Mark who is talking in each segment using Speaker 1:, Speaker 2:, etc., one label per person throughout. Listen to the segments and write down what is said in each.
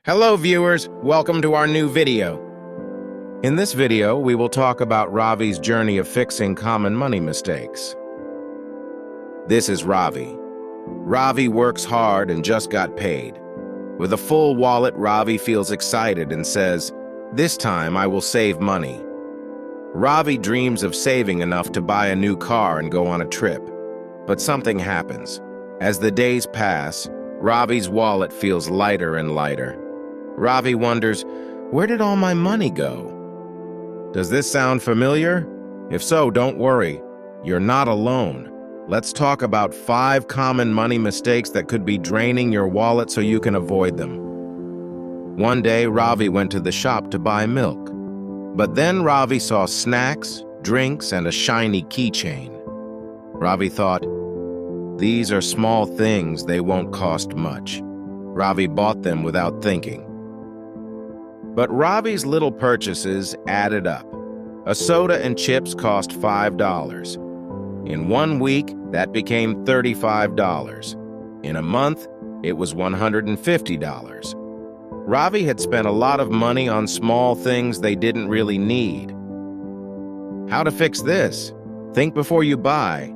Speaker 1: Hello viewers, welcome to our new video. In this video, we will talk about Ravi's journey of fixing common money mistakes. This is Ravi. Ravi works hard and just got paid. With a full wallet, Ravi feels excited and says, "This time I will save money." Ravi dreams of saving enough to buy a new car and go on a trip. But something happens. As the days pass, Ravi's wallet feels lighter and lighter. Ravi wonders, where did all my money go? Does this sound familiar? If so, don't worry. You're not alone. Let's talk about 5 common money mistakes that could be draining your wallet so you can avoid them. One day, Ravi went to the shop to buy milk. But then Ravi saw snacks, drinks, and a shiny keychain. Ravi thought, these are small things, they won't cost much. Ravi bought them without thinking. But Ravi's little purchases added up. A soda and chips cost $5. In 1 week, that became $35. In a month, it was $150. Ravi had spent a lot of money on small things they didn't really need. How to fix this? Think before you buy.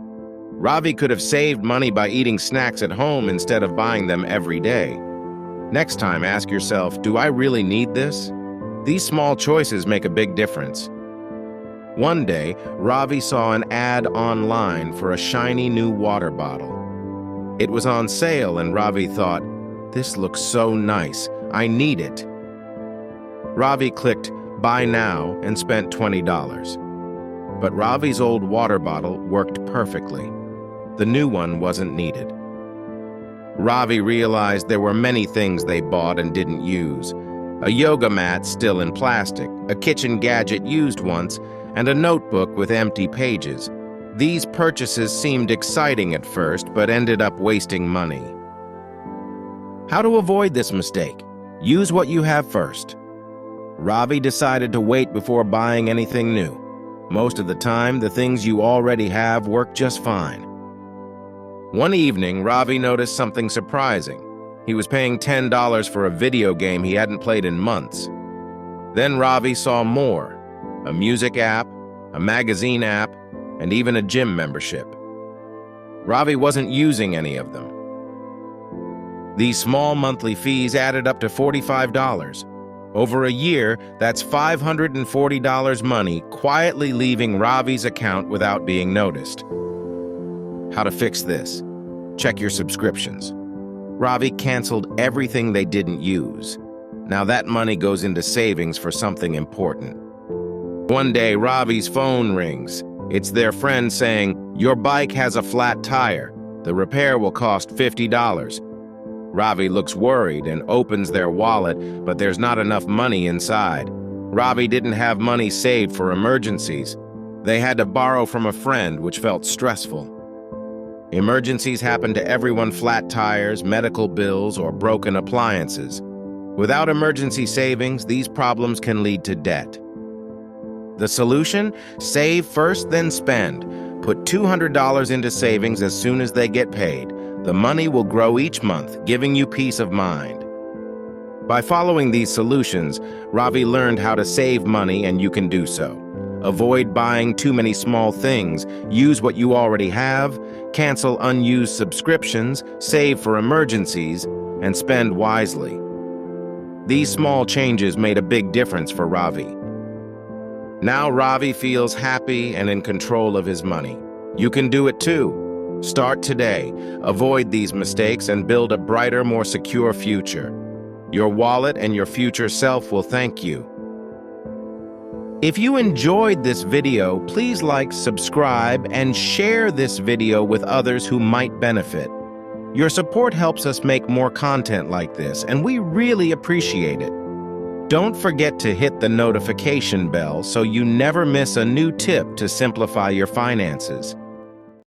Speaker 1: Ravi could have saved money by eating snacks at home instead of buying them every day. Next time, ask yourself, do I really need this? These small choices make a big difference. One day, Ravi saw an ad online for a shiny new water bottle. It was on sale and Ravi thought, this looks so nice, I need it. Ravi clicked Buy Now and spent $20. But Ravi's old water bottle worked perfectly. The new one wasn't needed. Ravi realized there were many things they bought and didn't use. A yoga mat still in plastic, a kitchen gadget used once, and a notebook with empty pages. These purchases seemed exciting at first, but ended up wasting money. How to avoid this mistake? Use what you have first. Ravi decided to wait before buying anything new. Most of the time, the things you already have work just fine. One evening, Ravi noticed something surprising. He was paying $10 for a video game he hadn't played in months. Then Ravi saw more: a music app, a magazine app, and even a gym membership. Ravi wasn't using any of them. These small monthly fees added up to $45. Over a year, that's $540 money quietly leaving Ravi's account without being noticed. How to fix this? Check your subscriptions. Ravi canceled everything they didn't use. Now that money goes into savings for something important. One day, Ravi's phone rings. It's their friend saying, your bike has a flat tire. The repair will cost $50. Ravi looks worried and opens their wallet, but there's not enough money inside. Ravi didn't have money saved for emergencies. They had to borrow from a friend, which felt stressful. Emergencies happen to everyone: flat tires, medical bills, or broken appliances. Without emergency savings, these problems can lead to debt. The solution? Save first, then spend. Put $200 into savings as soon as they get paid. The money will grow each month, giving you peace of mind. By following these solutions, Ravi learned how to save money, and you can do so. Avoid buying too many small things, use what you already have, cancel unused subscriptions, save for emergencies, and spend wisely. These small changes made a big difference for Ravi. Now Ravi feels happy and in control of his money. You can do it too. Start today. Avoid these mistakes and build a brighter, more secure future. Your wallet and your future self will thank you. If you enjoyed this video, please like, subscribe, and share this video with others who might benefit. Your support helps us make more content like this, and we really appreciate it. Don't forget to hit the notification bell so you never miss a new tip to simplify your finances.